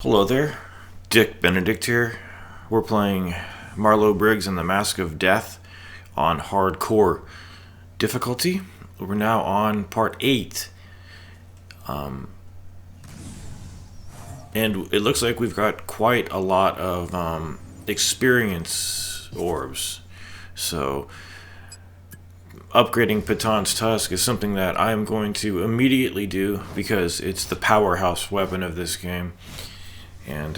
Hello there, Dick Benedict here. We're playing Marlow Briggs and the Mask of Death on hardcore difficulty. We're now on part 8. And it looks like we've got quite a lot of experience orbs. So, upgrading Patan's Tusk is something that I am going to immediately do because it's the powerhouse weapon of this game. And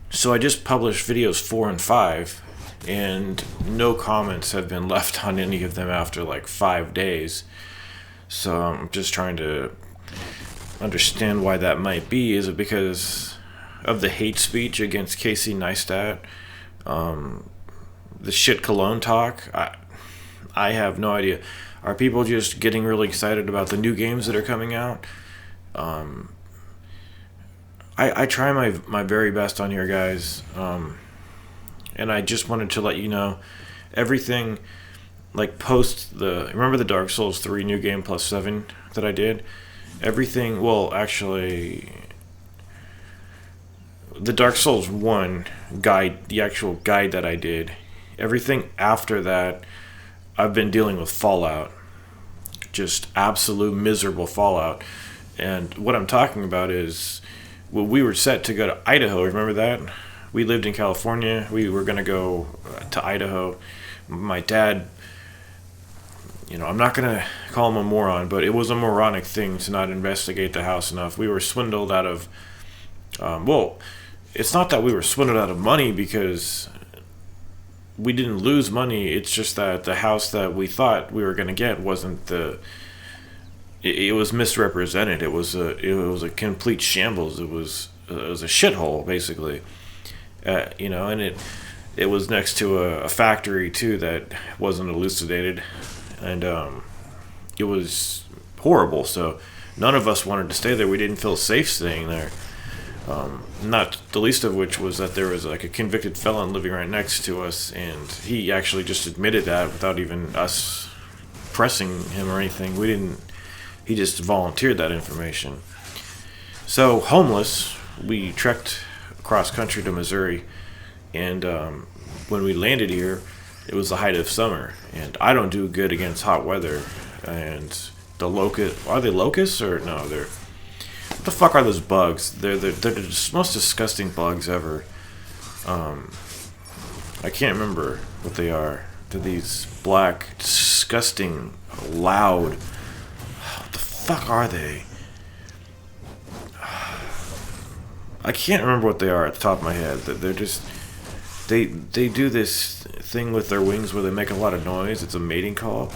so I just published videos 4 and 5, and no comments have been left on any of them after like 5 days. So I'm just trying to understand why that might be. Is it because of the hate speech against Casey Neistat? The shit cologne talk? I have no idea. Are people just getting really excited about the new games that are coming out? I try my very best on here, guys, and I just wanted to let you know everything, like post remember the Dark Souls 3 New Game Plus 7 that I did? Everything, well, actually, the Dark Souls 1 guide, the actual guide that I did, everything after that, I've been dealing with Fallout. Just absolute miserable Fallout. And what I'm talking about is, well, we were set to go to Idaho. Remember that? We lived in California. We were going to go to Idaho. My dad, I'm not going to call him a moron, but it was a moronic thing to not investigate the house enough. We were swindled out of, well, it's not that we were swindled out of money because we didn't lose money. It's just that the house that we thought we were going to get wasn't it was misrepresented. It was a complete shambles. It was a shithole, basically. And it was next to a factory too that wasn't elucidated, and it was horrible. So none of us wanted to stay there. We didn't feel safe staying there. Not the least of which was that there was like a convicted felon living right next to us, and he actually just admitted that without even us pressing him or anything. He just volunteered that information. So, homeless, we trekked across country to Missouri, and when we landed here, it was the height of summer, and I don't do good against hot weather. And the are they locusts or no? What the fuck are those bugs? They're the most disgusting bugs ever. I can't remember what they are. They're these black, disgusting, loud. Fuck are they? I can't remember what they are at the top of my head. They're just they do this thing with their wings where they make a lot of noise. It's a mating call.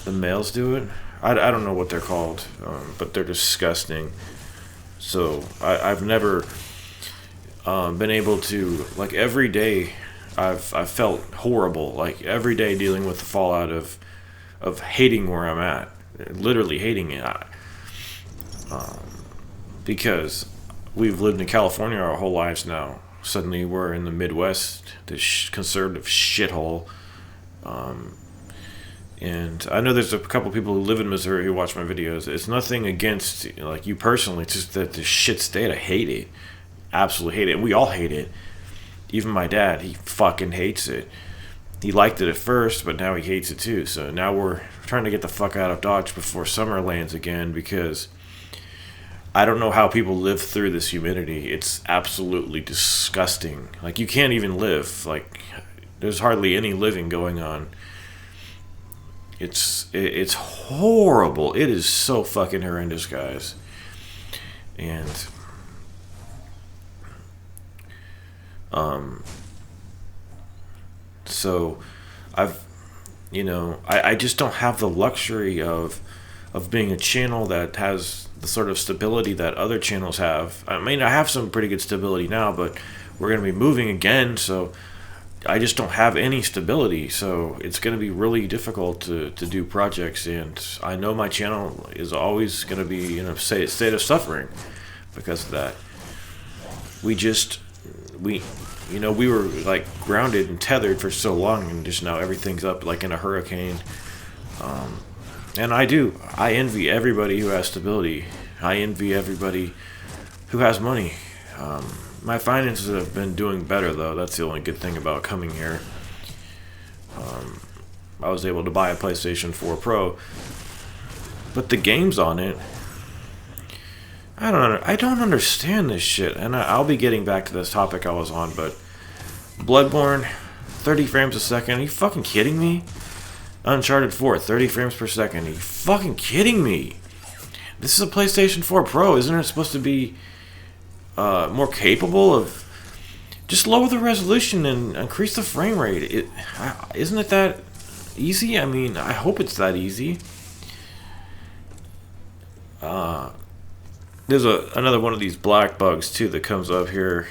The males do it. I don't know what they're called, but they're disgusting. So I've never been able to, like, every day I've felt horrible. Like every day dealing with the fallout of hating where I'm at. Literally hating it, because we've lived in California our whole lives now. Suddenly we're in the Midwest, this conservative shithole, and I know there's a couple people who live in Missouri who watch my videos. It's nothing against like you personally, it's just that the shit state, I hate it, absolutely hate it, and we all hate it. Even my dad, he fucking hates it. He liked it at first, but now he hates it too. So now we're trying to get the fuck out of Dodge before summer lands again, because I don't know how people live through this humidity. It's absolutely disgusting. Like, you can't even live. Like, there's hardly any living going on. It's horrible. It is so fucking horrendous, guys. And so I just don't have the luxury of being a channel that has the sort of stability that other channels have. I mean, I have some pretty good stability now, but we're going to be moving again, so I just don't have any stability. So it's going to be really difficult to do projects, and I know my channel is always going to be in a state of suffering because of that. We were like grounded and tethered for so long, and just now everything's up like in a hurricane. And I envy everybody who has stability. I envy everybody who has money. My finances have been doing better, though. That's the only good thing about coming here. I was able to buy a PlayStation 4 Pro, but the games on it, I don't understand this shit. And I'll be getting back to this topic I was on, but Bloodborne, 30 frames a second. Are you fucking kidding me? Uncharted 4, 30 frames per second. Are you fucking kidding me? This is a PlayStation 4 Pro. Isn't it supposed to be more capable of... Just lower the resolution and increase the frame rate. Isn't it that easy? I mean, I hope it's that easy. There's another one of these black bugs, too, that comes up here.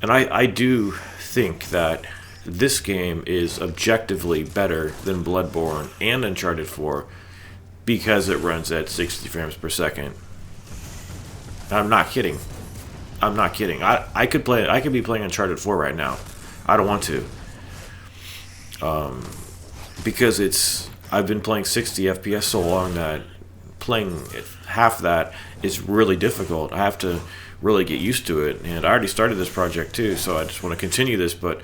And I do think that this game is objectively better than Bloodborne and Uncharted 4 because it runs at 60 frames per second. I'm not kidding. I could be playing Uncharted 4 right now. I don't want to. Because I've been playing 60 FPS so long that playing half that is really difficult. I have to really get used to it, and I already started this project too, so I just want to continue this, but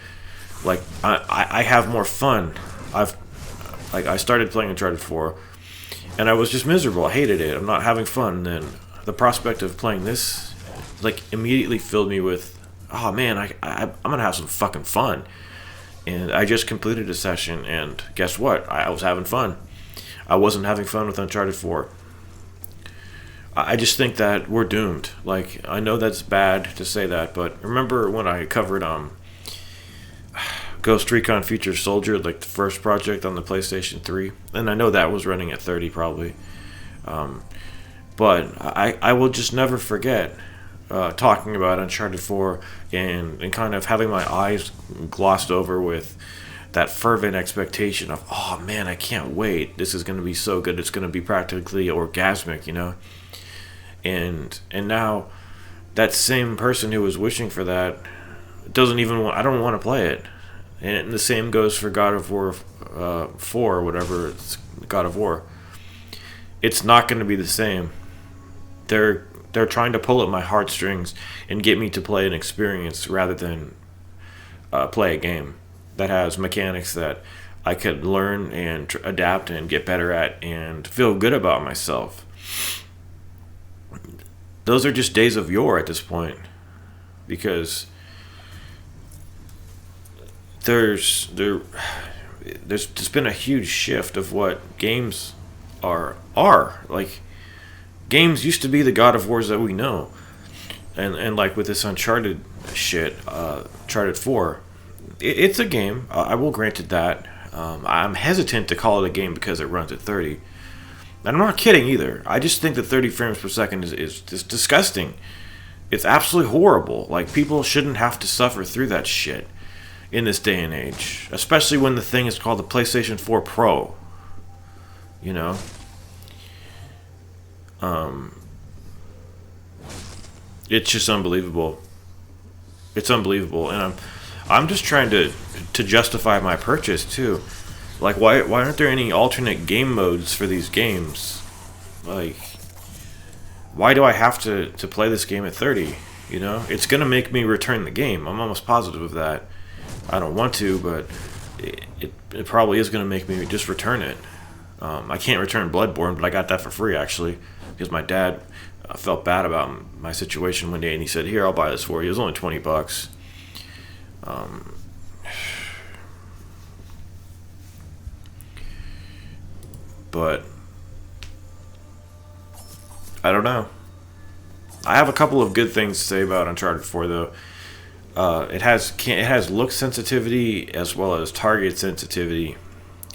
like I have more fun. I started playing Uncharted 4 and I was just miserable. I hated it. I'm not having fun. And then the prospect of playing this like immediately filled me with, oh man, I'm gonna have some fucking fun. And I just completed a session, and guess what? I was having fun. I wasn't having fun with Uncharted 4. I just think that we're doomed. Like, I know that's bad to say that, but remember when I covered Ghost Recon Future Soldier, like the first project on the PlayStation 3? And I know that was running at 30 probably. But I will just never forget talking about Uncharted 4 and kind of having my eyes glossed over with that fervent expectation of, oh man, I can't wait. This is going to be so good. It's going to be practically orgasmic, you know? And now that same person who was wishing for that doesn't even want, I don't want to play it. And the same goes for God of War 4 or whatever, it's God of War. It's not going to be the same. They're trying to pull at my heartstrings and get me to play an experience rather than play a game that has mechanics that I could learn and adapt and get better at and feel good about myself. Those are just days of yore at this point, because there's just been a huge shift of what games are. Like, games used to be the God of Wars that we know, and like with this Uncharted shit, Uncharted 4, it's a game. I will grant it that. I'm hesitant to call it a game because it runs at 30. And I'm not kidding either. I just think that 30 frames per second is just disgusting. It's absolutely horrible. Like, people shouldn't have to suffer through that shit in this day and age, especially when the thing is called the PlayStation 4 Pro. You know? It's just unbelievable. It's unbelievable, and I'm just trying to justify my purchase too. Like, why aren't there any alternate game modes for these games? Like, why do I have to play this game at 30? You know, it's gonna make me return the game. I'm almost positive of that. I don't want to, but it probably is gonna make me just return it. I can't return Bloodborne, but I got that for free actually, because my dad felt bad about my situation one day, and he said, "Here, I'll buy this for you." It was only $20. But I don't know. I have a couple of good things to say about Uncharted 4, though. It has look sensitivity as well as target sensitivity,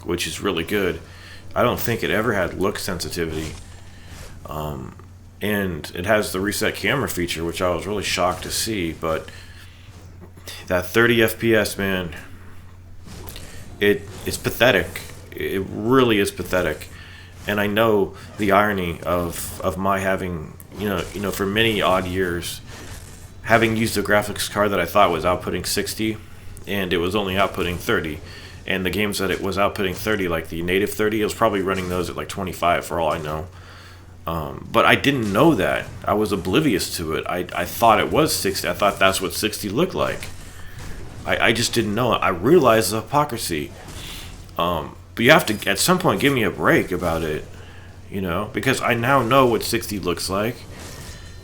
which is really good. I don't think it ever had look sensitivity. And it has the reset camera feature, which I was really shocked to see. But that 30 FPS, man, it's pathetic. It really is pathetic. And I know the irony of my having, you know, for many odd years, having used a graphics card that I thought was outputting 60, and it was only outputting 30. And the games that it was outputting 30, like the native 30, it was probably running those at like 25 for all I know. But I didn't know that. I was oblivious to it. I thought it was 60. I thought that's what 60 looked like. I just didn't know it. I realized the hypocrisy. But you have to, at some point, give me a break about it. Because I now know what 60 looks like.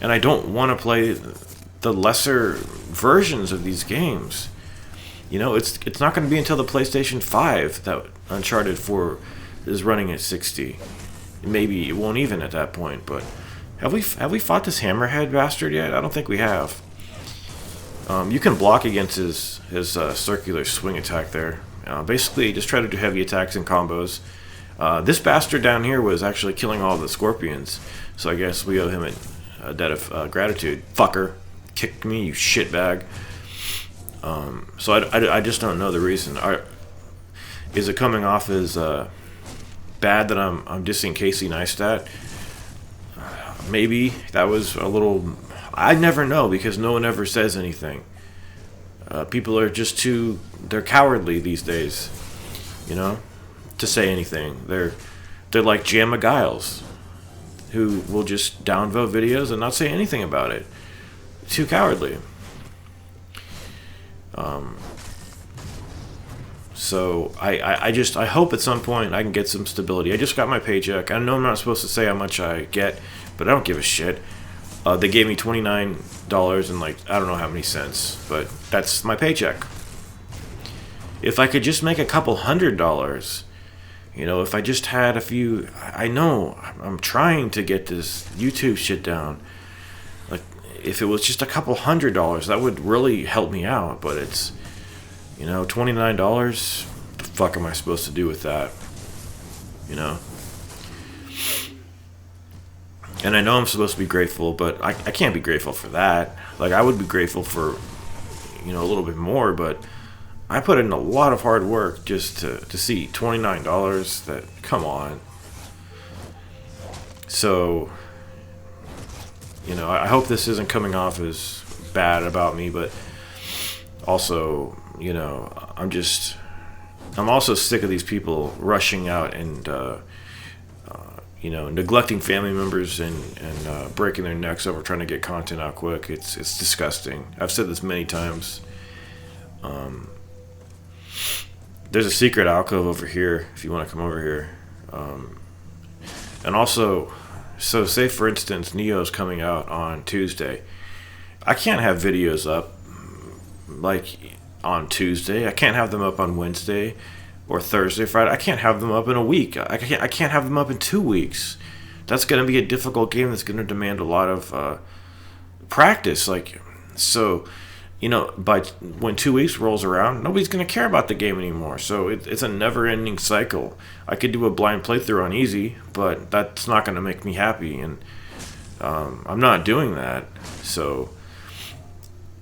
And I don't want to play the lesser versions of these games. It's not going to be until the PlayStation 5 that Uncharted 4 is running at 60. Maybe it won't even at that point, but have we fought this hammerhead bastard yet? I don't think we have. You can block against his circular swing attack there. Basically, just try to do heavy attacks and combos. This bastard down here was actually killing all the scorpions, so I guess we owe him a debt of gratitude. Fucker, kicked me, you shitbag. So I just don't know the reason. Is it coming off as bad that I'm dissing Casey Neistat? Maybe that was a little. I never know because no one ever says anything. People are just they're cowardly these days, to say anything. They're like Jamma Giles, who will just downvote videos and not say anything about it. Too cowardly. So I hope at some point I can get some stability. I just got my paycheck. I know I'm not supposed to say how much I get, but I don't give a shit. They gave me $29 and I don't know how many cents, but that's my paycheck. If I could just make a couple $100, if I just had a few, I know I'm trying to get this YouTube shit down. If it was just a couple $100, that would really help me out, but it's, $29, what the fuck am I supposed to do with that? And I know I'm supposed to be grateful, but I can't be grateful for that. I would be grateful for, a little bit more, but I put in a lot of hard work just to see $29. That, come on. So, I hope this isn't coming off as bad about me, but also, I'm also sick of these people rushing out and, neglecting family members and breaking their necks over trying to get content out quick. It's disgusting. I've said this many times. There's a secret alcove over here if you want to come over here. And also, so say for instance, Neo's coming out on Tuesday. I can't have videos up on Tuesday. I can't have them up on Wednesday or Thursday, Friday. I can't have them up in a week. I can't have them up in 2 weeks. That's going to be a difficult game that's going to demand a lot of practice. So, by when 2 weeks rolls around, nobody's going to care about the game anymore. So it's a never-ending cycle. I could do a blind playthrough on easy, but that's not going to make me happy, and I'm not doing that. So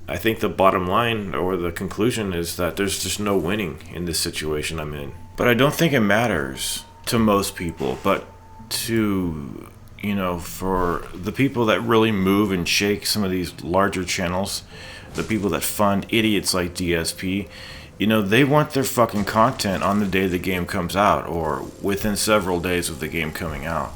I think the bottom line or the conclusion is that there's just no winning in this situation I'm in. But I don't think it matters to most people, but to, for the people that really move and shake some of these larger channels, the people that fund idiots like DSP, they want their fucking content on the day the game comes out or within several days of the game coming out.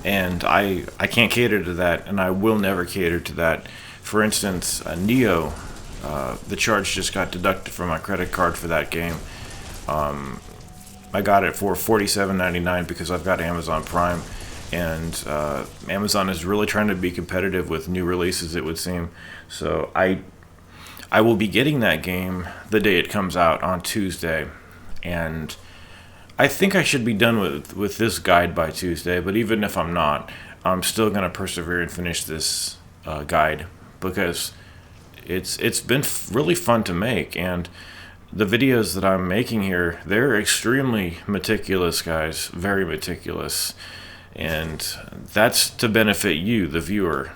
And I can't cater to that, and I will never cater to that. For instance, Neo, the charge just got deducted from my credit card for that game. I got it for $47.99 because I've got Amazon Prime, and Amazon is really trying to be competitive with new releases, it would seem. So I will be getting that game the day it comes out on Tuesday, and I think I should be done with this guide by Tuesday, but even if I'm not, I'm still going to persevere and finish this guide, because it's been really fun to make, and the videos that I'm making here, they're extremely meticulous, guys, very meticulous, and that's to benefit you, the viewer.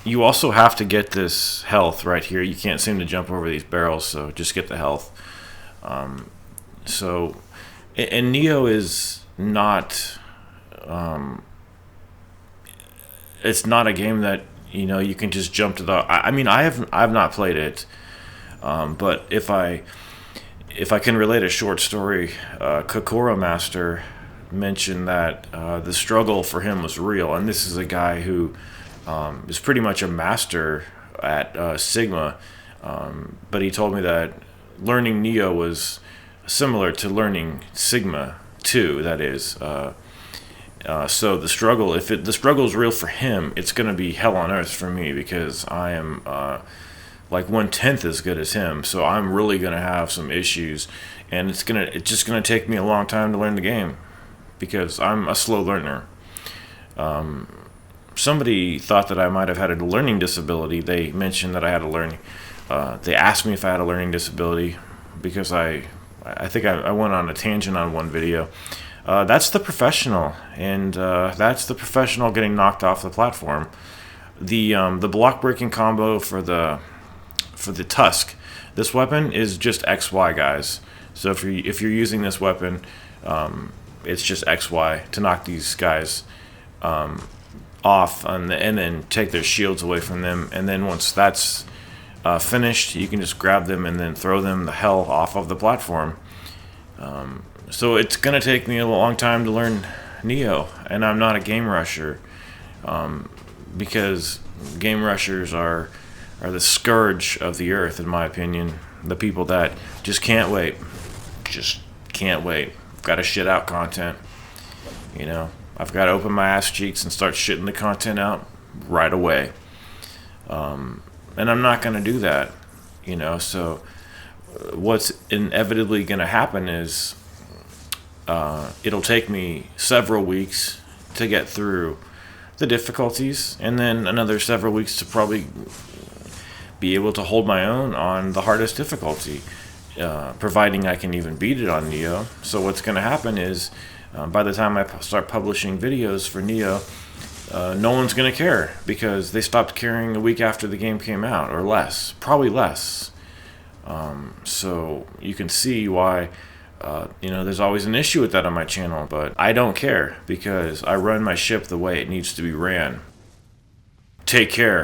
You also have to get this health right here. You can't seem to jump over these barrels, so just get the health. And Neo is not, it's not a game that, you can just jump to the, I've not played it, but if I can relate a short story, Kokoro Master, mentioned that the struggle for him was real, and this is a guy who is pretty much a master at Sigma, but he told me that learning Neo was similar to learning Sigma too. That is, so the struggle, if the struggle is real for him, it's going to be hell on earth for me, because I am like 1/10 as good as him. So I'm really going to have some issues, and it's just gonna take me a long time to learn the game, because I'm a slow learner. Somebody thought that I might have had a learning disability. They mentioned that I had a learning. They asked me if I had a learning disability, because I think I went on a tangent on one video. That's the professional, and that's the professional getting knocked off the platform. The block breaking combo for the Tusk, this weapon is just XY, guys. So if you're using this weapon, it's just XY to knock these guys off, and then take their shields away from them. And then once that's finished, you can just grab them and then throw them the hell off of the platform. So it's going to take me a long time to learn Neo, and I'm not a game rusher, because game rushers are the scourge of the earth, in my opinion. The people that just can't wait. Just can't wait. I've got to shit out content. You know, I've got to open my ass cheeks and start shitting the content out right away. And I'm not going to do that, you know. So what's inevitably going to happen is it'll take me several weeks to get through the difficulties, and then another several weeks to probably be able to hold my own on the hardest difficulty, providing I can even beat it on Neo. So what's going to happen is, by the time I start publishing videos for Neo, no one's going to care, because they stopped caring a week after the game came out, or less, probably less. So you can see why, there's always an issue with that on my channel, but I don't care, because I run my ship the way it needs to be ran. Take care.